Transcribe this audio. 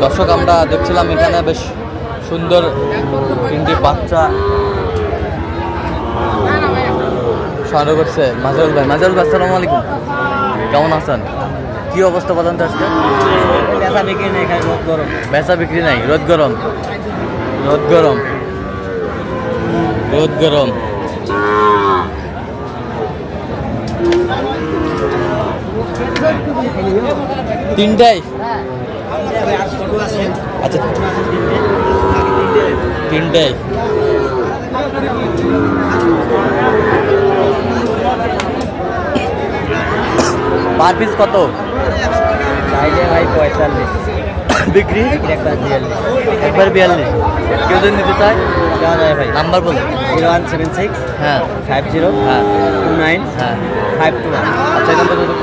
দর্শক আমরা দেখছিলাম এখানে বেশ সুন্দর তিনটি বাচ্চা সংগ্রহ করছে মাজল ভাই। মাজল ভাই আসসালামু আলাইকুম, কেমন আছেন? কি অবস্থা বলেন তো আজকে? বেচা বিক্রি নেই, রোদ গরম। বেচা বিক্রি নাই, রোদ গরম, রোদ গরম, রোদ গরম। তিনটাই? আচ্ছা তিনটাই। পার পিস কত? চাইলে ভাই 45, বিক্রি একবার 42। কেউ যদি নিতে চায় দেওয়া যায় ভাই। নাম্বার বলুন। 0176 হ্যাঁ 50 হ্যাঁ 29 হ্যাঁ 52। আচ্ছা এই নাম্বার কত?